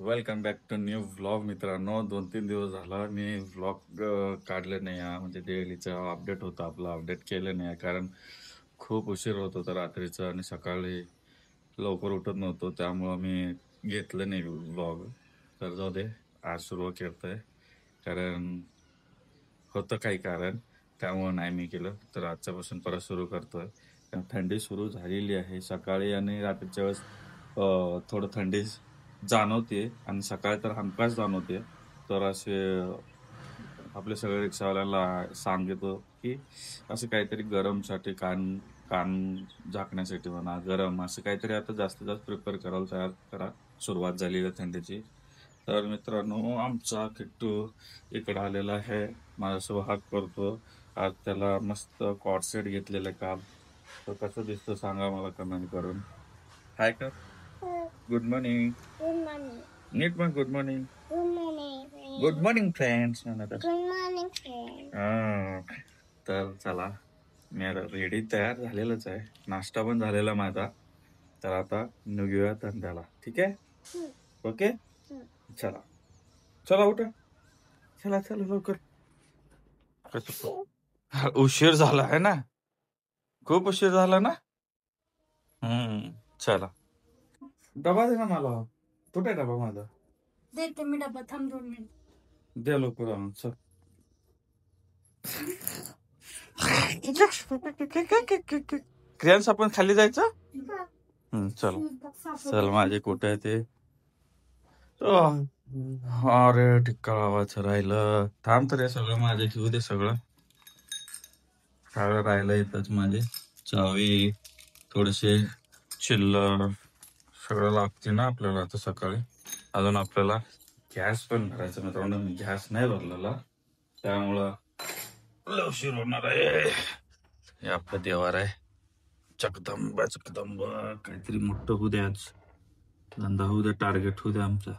Welcome back to new vlog मित्रांनो. 2-3 दिवस झाला मी व्लॉग काढले नाही म्हणजे डेलीचं अपडेट होतं आपलं अपडेट केलं नाही कारण खूप उशीर होत होता रात्रीचं आणि सकाळी लवकर उठत नव्हतो त्यामुळं मी घेतलं नाही व्लॉग. तर जाऊ दे, आज सुरू करतोय कारण होतं काही कारण त्यामुळं नाही मी केलं. तर आजच्यापासून परत सुरू करतोय. थंडी सुरू झालेली आहे. सकाळी आणि रात्रीच्या वेळेस थोडं थंडी जाणवते आणि सकाळी तर हमखास जाणवते. तर असे आपले सगळे रिक्षावाल्यांना सांगितलं, की असं काहीतरी गरमसाठी कान कान झाकण्यासाठी म्हणा, गरम असं काहीतरी आता जास्तीत जास्त प्रिपेअर करायला तयार करा. सुरुवात झालेली आहे थंडीची. तर मित्रांनो, आमचा किट्टू इकडं आलेला आहे. माझ्यासोबत हाक करतो. आज त्याला मस्त कॉर्ड सेट घेतलेलं आहे काल. तो कसं दिसतो सांगा मला कमेंट करून. हाय कर. Good morning. Good morning. नीट मग good morning. Good morning. Good morning friends म्हणत आहे. Good morning, friend. हां. तर चला, मी आता रेडी तयार झालेलंच आहे. नाश्ता पण झालेला माझा. तर आता निघूया धंद्याला. ठीक आहे? ओके? चला. चला उठा. चला, चला लवकर. कसं उशीर झाला आहे ना? खूप उशीर झाला ना? चला. डबा दे ना मला. कुठे आहे डबा माझा? देते मी डबा, थांब 2 मिनिट. दे लवकर आणून. चल. क्रियांश आपण खाली जायचं? चल. चल माझे कुठे आहे ते? अरे टिक्का लावायचं राहिलं. थांब तर हे सगळं माझे घेऊ दे सगळं. सगळं राहिलं इथंच माझे. चावी, थोडेसे चिल्लर सगळं लागते ना आपल्याला आता सकाळी. अजून आपल्याला गॅस पण भरायचा मित्रांनो. मी गॅस नाही भरलेला त्यामुळं लय उशीर होणार आहे. हे आपलं देवार आहे. जगदंबा जगदंबा काहीतरी मोठं होऊ द्या आज. धंदा होऊ दे, टार्गेट होऊ दे आमचा.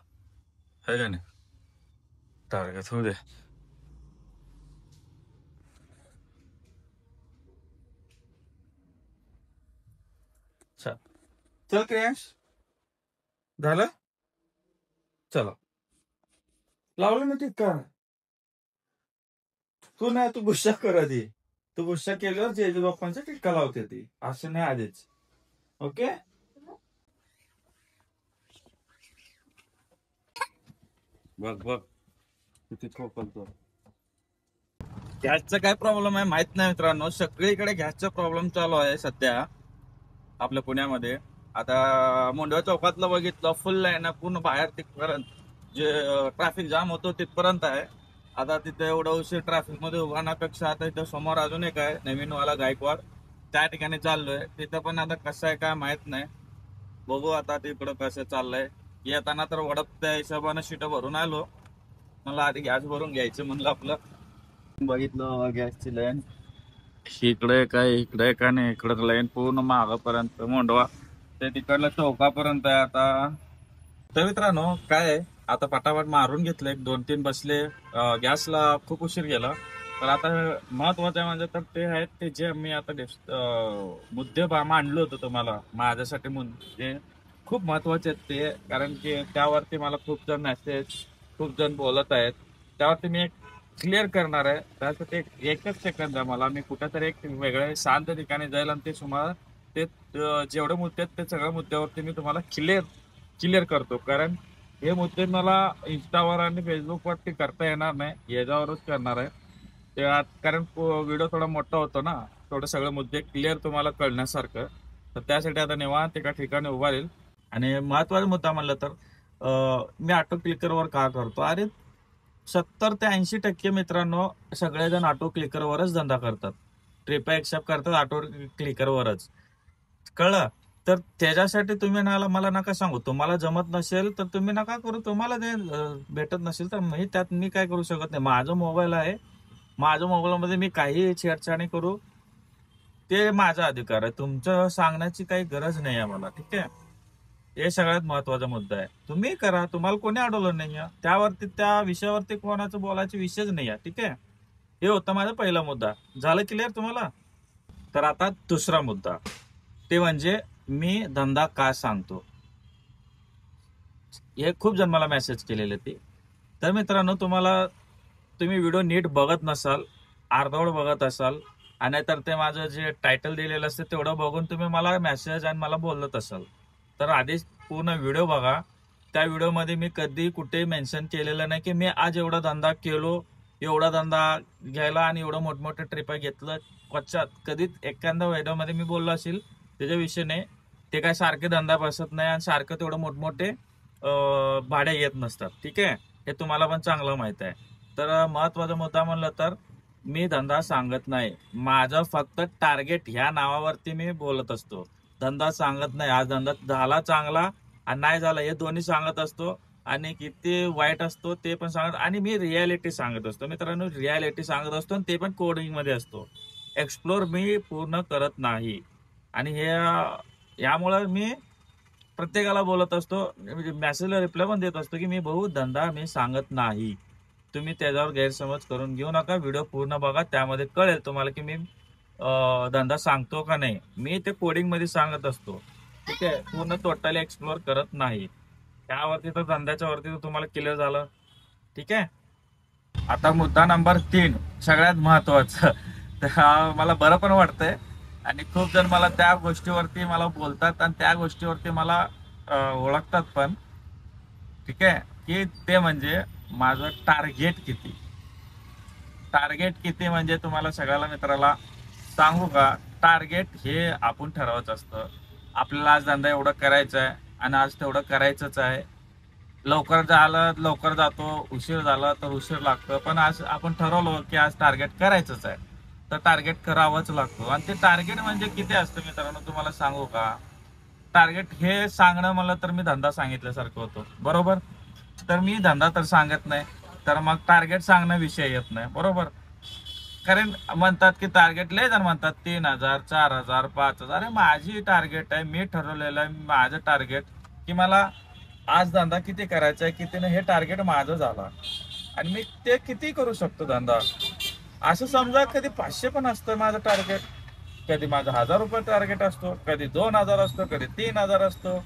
है का नाही? टार्गेट होऊ दे. चल चल क्रियांश, झालं? चला. लावलं ना टिक्का. तू नाही, तू गुस्सा कर आधी. तू गुस्सा केल्यावर जेजू बाप्पांचा टिक्का लावते ती. असं नाही आधीच. ओके? बघ बघ किती खोकलतो. गॅसचा काय प्रॉब्लेम आहे माहित नाही मित्रांनो. सगळीकडे गॅसचा प्रॉब्लेम चालू आहे सध्या आपल्या पुण्यामध्ये. आता मुंडवा चौकातलं बघितलं, फुल लाईन आहे पूर्ण बाहेर तिथपर्यंत. जे ट्रॅफिक जाम होतो तिथपर्यंत आहे. आता तिथे एवढं उशीर ट्रॅफिक मध्ये उभारण्यापेक्षा आता इथं समोर अजून एक आहे नवीन वाला गायकवाड, त्या ठिकाणी चाललोय. तिथं पण आता कसं आहे काय माहित नाही. बघू आता तिकडं कसं चाललंय. येताना तर वडप त्या हिशोबानं शीट भरून आलो. मला आधी गॅस भरून घ्यायचं म्हणलं आपलं. बघितलं गॅसची लाईन इकडे काय नाही. इकडं लाईन पूर्ण मागापर्यंत मोंडवा ते तिकडल्या चौकापर्यंत आहे आता. तर मित्रांनो काय आहे, आता पटापट मारून घेतलं. 1-2-3 बसले. गॅसला खूप उशीर गेला. तर आता महत्वाचं म्हणजे तर ते आहेत ते जे मी आता मुद्दे मांडलो होतो तुम्हाला माझ्यासाठी. मुद्दे खूप महत्वाचे आहेत ते, कारण की त्यावरती मला खूप जण मेसेज, खूप जण बोलत आहेत. त्यावरती मी एक क्लिअर करणार आहे. त्यासाठी एकच सेकंद आहे मला. मी कुठेतरी एक वेगळ्या शांत ठिकाणी जाईल आणि ते तुम्हाला ते जेवढे मुद्दे आहेत ते सगळ्या मुद्द्यावरती मी तुम्हाला क्लिअर करतो. कारण हे मुद्दे मला इंस्टावर आणि फेसबुकवरती करता येणार नाही, याच्यावरच करणार आहे ते कारण व्हिडिओ थोडा मोठा होतो ना. थोडे सगळे मुद्दे क्लिअर तुम्हाला कळण्यासारखं. तर त्यासाठी आता निवांत एका ठिकाणी उभा राहील. आणि महत्वाचा मुद्दा म्हणलं तर मी ऑटो क्लिकरवर का करतो? अरे 70 ते 80% मित्रांनो सगळेजण ऑटो क्लिकरवरच धंदा करतात. ट्रिपा एक्सेप्ट करतात ऑटो क्लिकरवरच. कळलं? तर त्याच्यासाठी तुम्ही मला नका सांगू. तुम्हाला जमत नसेल तर तुम्ही नका करू. तुम्हाला ते भेटत नसेल तर त्यात मी काय करू शकत नाही. माझा मोबाईल आहे. माझ्या मोबाईलमध्ये मी काही छेडछाणी करू ते माझा अधिकार आहे. तुमचं सांगण्याची काही गरज नाही आहे मला. ठीक आहे? हे सगळ्यात महत्वाचा मुद्दा आहे. तुम्ही करा, तुम्हाला कोणी अडवलं नाही आहे. त्यावरती त्या विषयावरती कोणाचं बोलायचा विषयच नाही आहे. ठीक आहे? हे होता माझा पहिला मुद्दा. झालं क्लिअर तुम्हाला? तर आता दुसरा मुद्दा, ते म्हणजे मी धंदा का सांगतो. हे खूप जण मला मेसेज केलेले ते. तर मित्रांनो, तुम्ही व्हिडिओ नीट बघत नसाल, अर्धवट बघत असाल, आणि तर ते माझं जे टायटल दिलेलं असतं तेवढं बघून तुम्ही मला मेसेज आणि मला बोलत असाल, तर आधीच पूर्ण व्हिडिओ बघा. त्या व्हिडिओमध्ये मी कधी कुठे मेन्शन केलेलं नाही की मी आज एवढा धंदा केलो, एवढा धंदा घ्यायला आणि एवढं मोठमोठे ट्रिप घेतलं. क्वचित कधीच एखाद्या व्हिडिओमध्ये मी बोललो असेल त्याच्याविषयी नाही. ते काय सारखे धंदा बसत नाही आणि सारखं तेवढं मोठमोठे भाडे येत नसतात. ठीक आहे, हे तुम्हाला पण चांगलं माहित आहे. तर महत्वाचा मुद्दा म्हणलं तर मी धंदा सांगत नाही. माझं फक्त टार्गेट ह्या नावावरती मी बोलत असतो. धंदा सांगत नाही. आज धंदा झाला चांगला आणि नाही झाला हे दोन्ही सांगत असतो, आणि किती वाईट असतो ते पण सांगत, आणि मी रियालिटी सांगत असतो. मित्रांनो, रियालिटी सांगत असतो आणि ते पण कोडिंग मध्ये असतो. एक्सप्लोर मी पूर्ण करत नाही. आणि यामुळे मी प्रत्येकाला बोलत असतो, मेसेजला रिप्लाय पण देत असतो की मी धंदा मी सांगत नाही. तुम्ही त्याच्यावर गैरसमज करून घेऊ नका. व्हिडिओ पूर्ण बघा, त्यामध्ये कळेल तुम्हाला की मी धंदा सांगतो का नाही. मी ते कोडिंग मध्ये सांगत असतो. ठीक आहे, पूर्ण टोटली एक्सप्लोर करत नाही. त्यावरती तर धंद्याच्या वरती तर तुम्हाला क्लिअर झालं. ठीक आहे, आता मुद्दा नंबर 3 सगळ्यात महत्वाचं. तर मला बरं पण वाटतंय, आणि खूप जण मला त्या गोष्टीवरती मला बोलतात आणि त्या गोष्टीवरती मला ओळखतात पण. ठीक आहे, की ते म्हणजे माझं टार्गेट किती. टार्गेट किती म्हणजे तुम्हाला सगळ्याला मित्राला सांगू का, टार्गेट हे आपण ठरवायचं असतं. आपल्याला आज धंदा एवढं करायचा आहे आणि आज तेवढं करायचंच आहे. लवकर झालं लवकर जातो, उशीर झाला तर उशीर लागतो, पण आज आपण ठरवलं की आज टार्गेट करायचंच आहे, तर टार्गेट करावंच लागतो. आणि ते टार्गेट म्हणजे किती असतं मित्रांनो, तुम्हाला सांगू का. टार्गेट हे सांगणं म्हणलं तर मी धंदा सांगितल्यासारखं होतो, बरोबर. तर मी धंदा तर सांगत नाही, तर मग टार्गेट सांगणं विषय येत नाही, बरोबर. कारण म्हणतात की टार्गेट लय जण म्हणतात 3,000 4,000 5,000. माझी टार्गेट आहे, मी ठरवलेलं आहे माझं टार्गेट की मला आज धंदा किती करायचा आहे, किती नाही, हे टार्गेट माझं झालं. आणि मी ते किती करू शकतो धंदा. असं समजा कधी 500 पण असतं माझं टार्गेट, कधी माझं 1,000 रुपये टार्गेट असतो, कधी 2,000 असतो, कधी 3,000 असतो.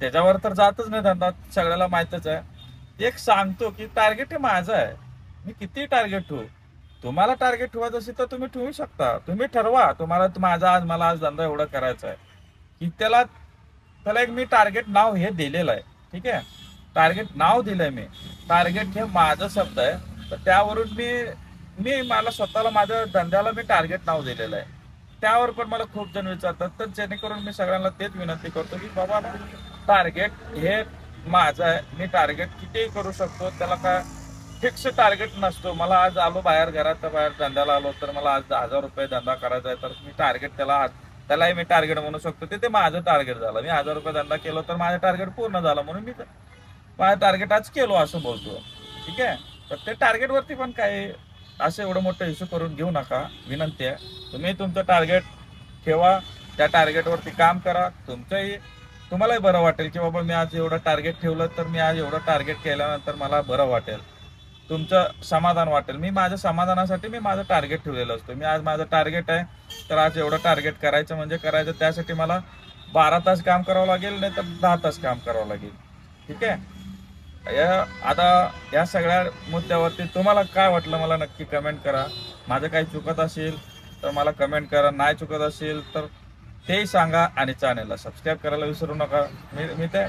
त्याच्यावर तर जातच नाही धंदा, सगळ्याला माहितच आहे. एक सांगतो की टार्गेट हे माझं आहे, मी किती टार्गेट ठेवू. तुम्हाला टार्गेट ठेवायचं असेल तर तुम्ही ठेवू शकता. तुम्ही ठरवा तुम्हाला मला आज धंदा एवढा करायचा आहे, की त्याला त्याला एक मी टार्गेट नाव हे दिलेलं आहे. ठीक आहे, टार्गेट नाव दिलंय मी. टार्गेट हे माझं शब्द आहे, तर त्यावरून मी मी मला स्वतःला माझ्या धंद्याला मी टार्गेट नाव दिलेलं आहे. त्यावर पण मला खूप जण विचारतात, तर जेणेकरून मी सगळ्यांना तेच विनंती करतो की बाबा टार्गेट हे माझं आहे. मी टार्गेट कितीही करू शकतो, त्याला काय फिक्स टार्गेट नसतो. मला आज आलो बाहेर, घरात बाहेर धंद्याला आलो, तर मला आज 10,000 रुपये धंदा करायचा आहे, तर मी टार्गेट त्यालाही मी टार्गेट म्हणू शकतो. ते माझं टार्गेट झालं. मी 1,000 रुपये धंदा केलो तर माझं टार्गेट पूर्ण झालं, म्हणून मी माझं टार्गेट आज केलो असं बोलतो. ठीक आहे, तर ते टार्गेट वरती पण काही असं एवढं मोठं इश्यू करून घेऊ नका. विनंती आहे, तुम्ही तुमचं टार्गेट ठेवा, त्या टार्गेटवरती काम करा. तुम्हालाही बरं वाटेल की बाबा मी आज एवढं टार्गेट ठेवलं, तर मी आज एवढं टार्गेट केल्यानंतर मला बरं वाटेल, तुमचं समाधान वाटेल. मी माझ्या समाधानासाठी मी माझं टार्गेट ठेवलेलं असतो. मी आज माझं टार्गेट आहे, तर आज एवढं टार्गेट करायचं म्हणजे करायचं. त्यासाठी मला 12 तास काम करावं लागेल, नाही तर 10 तास काम करावं लागेल. ठीक आहे, आता या सगळ्या मुद्द्यावरती तुम्हाला काय वाटलं मला नक्की कमेंट करा. माझं काही चुकत असेल तर मला कमेंट करा, नाही चुकत असेल तर तेही सांगा. आणि चॅनलला सबस्क्राईब करायला विसरू नका.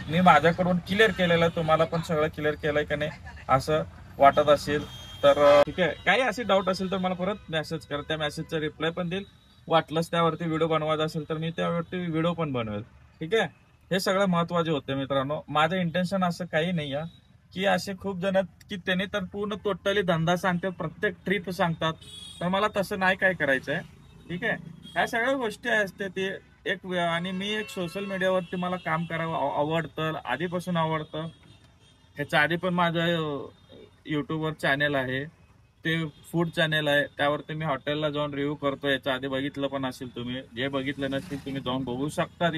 मी माझ्याकडून क्लिअर केलेलं आहे, तुम्हाला पण सगळं क्लिअर केलंय का नाही असं वाटत असेल तर ठीक आहे. काही असे डाऊट असेल तर मला परत मेसेज करा, त्या मेसेजचा रिप्लाय पण देईल. वाटलंच त्यावरती व्हिडिओ बनवायचा असेल तर मी त्यावरती व्हिडिओ पण बनवेल. ठीक आहे, हे सगळं महत्वाचे होते मित्रांनो. माझं इंटेन्शन असं काही नाही आहे की असे खूप जण की त्यांनी तर पूर्ण टोटली धंदा सांगतात, प्रत्येक ट्रिप सांगतात, तर मला तसं नाही काय करायचंय. ठीक आहे, ह्या सगळ्या गोष्टी असते ते आणि मी एक सोशल मीडियावरती मला काम करावं आवडतं, आधीपासून आवडतं. ह्याच्या आधी पण माझं युट्यूबवर चॅनेल आहे, ते फूड चॅनेल आहे. त्यावरती मी हॉटेलला जाऊन रिव्ह्यू करतो. याच्या आधी बघितलं पण असेल तुम्ही, जे बघितलं नसेल तुम्ही जाऊन बघू शकता.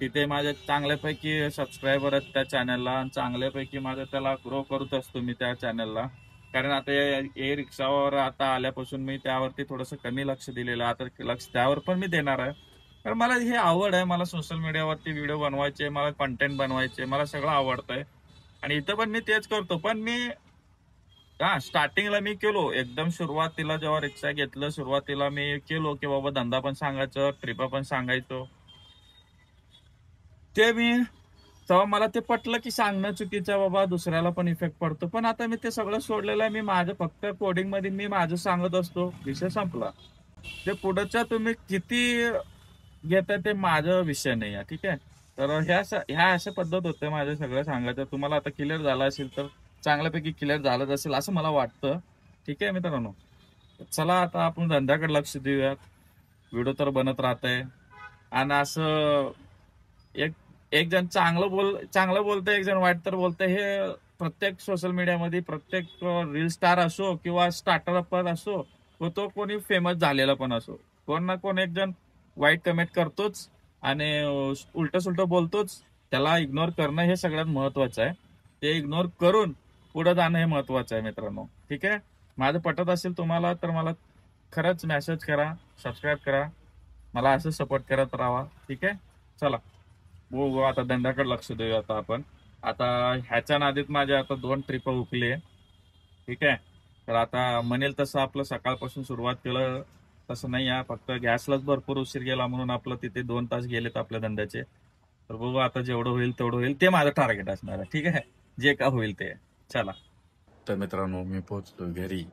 तिथे माझे चांगल्यापैकी सबस्क्रायबर आहेत त्या चॅनलला, आणि चांगल्यापैकी माझं त्याला ग्रो करत असतो मी त्या चॅनलला. कारण आता ए रिक्षावर आता आल्यापासून मी त्यावरती थोडंसं कमी लक्ष दिलेलं, आता लक्ष त्यावर पण मी देणार आहे. कारण मला हे आवड आहे, मला सोशल मीडियावरती व्हिडिओ बनवायचे, मला कंटेंट बनवायचे, मला सगळं आवडतंय. आणि इथं पण मी तेच करतो. पण मी स्टार्टिंगला मी केलो एकदम सुरुवातीला, जेव्हा रिक्षा घेतलं सुरुवातीला मी केलो की बाबा धंदा पण सांगायचं, ट्रिपा पण सांगायचो. ते मी तेव्हा मला ते पटलं की सांगणं चुकीचं बाबा, दुसऱ्याला पण इफेक्ट पडतो. पण आता मी ते सगळं सोडलेलं आहे. मी माझं फक्त कोडिंग मध्ये मी माझं सांगत असतो, विषय संपला. ते पुढच्या तुम्ही किती घेताय ते माझा विषय नाही आहे, ठीक आहे. तर ह्या अशा पद्धत होते माझं सगळं सांगायचं. तुम्हाला आता क्लिअर झालं असेल तर चांगल्यापैकी क्लिअर झालंच असेल असं मला वाटतं. ठीक आहे मित्रांनो, चला आता आपण धंद्याकडे लक्ष देऊयात. व्हिडिओ तर बनत राहतंय. आणि असं एक एक जण चांगलं बोलतंय, एक जण वाईट तर बोलतंय. हे प्रत्येक सोशल मीडियामध्ये प्रत्येक रील स्टार असो किंवा स्टार्टअप असो, व तो कोणी फेमस झालेला पण असो, कोण ना कोण एक जण वाईट कमेंट करतोच आणि उलट सुलट बोलतोच. त्याला इग्नोर करणं हे सगळ्यात महत्वाचं आहे. ते इग्नोर करून पुढे जाणं हे महत्वाचं आहे मित्रांनो. ठीक आहे, माझं पटत असेल तुम्हाला तर मला खरंच मेसेज करा, सबस्क्राईब करा, मला असं सपोर्ट करत राहा. ठीक आहे, चला हो आता धंद्याकडे लक्ष देऊया आता आपण. आता ह्याच्या नादीत माझ्या आता 2 ट्रिप हुकले. ठीक आहे, तर आता म्हणेल तसं आपलं सकाळपासून सुरुवात केलं तसं नाही आहे. फक्त गॅसलाच भरपूर उशीर गेला म्हणून आपलं तिथे 2 तास गेलेत आपल्या धंद्याचे. तर बघू आता जेवढं होईल तेवढं होईल, ते माझं टार्गेट असणार आहे. ठीक आहे, जे का होईल ते. चला तर मित्रांनो, मी पोहोचलो घरी.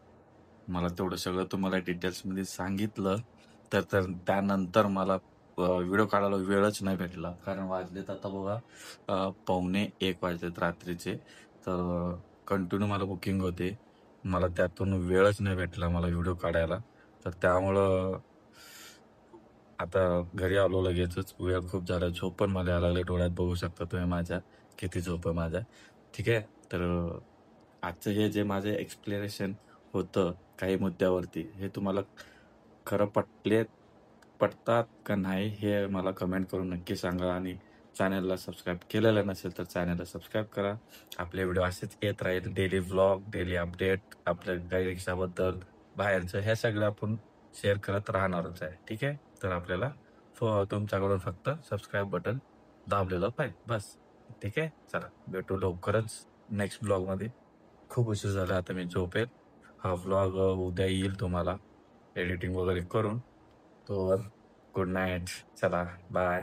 मला तेवढं सगळं तुम्हाला डिटेल्समध्ये सांगितलं. तर तर त्यानंतर मला व्हिडिओ काढायला वेळच नाही भेटला. कारण वाजलेत आता बघा 1:45 वाजलेत रात्रीचे. तर कंटिन्यू मला बुकिंग होते. मला त्यातून वेळच नाही भेटला मला व्हिडिओ काढायला. तर त्यामुळं आता घरी आलो लगेचच. वेळ खूप झाला, झोप पण मला यायला लागली. डोळ्यात बघू शकता तुम्ही माझ्या किती झोप आहे माझ्या. ठीक आहे, तर आजचं हे जे माझं एक्सप्लेनेशन होतं काही मुद्द्यावरती, हे तुम्हाला खरं पटतात का नाही हे मला कमेंट करून नक्की सांगा. आणि चॅनलला सबस्क्राईब केलेलं नसेल तर चॅनलला सबस्क्राईब करा. आपले व्हिडिओ असेच येत राहील. डेली व्लॉग, डेली अपडेट, आपल्या गाई रिक्षाबद्दल, बाहेरचं, हे सगळं आपण शेअर करत राहणारच आहे. ठीक आहे, तर आपल्याला तुमच्याकडून फक्त सबस्क्राईब बटन दाबलेलं पाहिजे बस. ठीक आहे, चला भेटू लवकरच नेक्स्ट ब्लॉगमध्ये. खूप उशीर झाला, आता मी झोपेल. हा व्लॉग उद्या येईल तुम्हाला एडिटिंग वगैरे करून. तो गुड नाईट, चला बाय.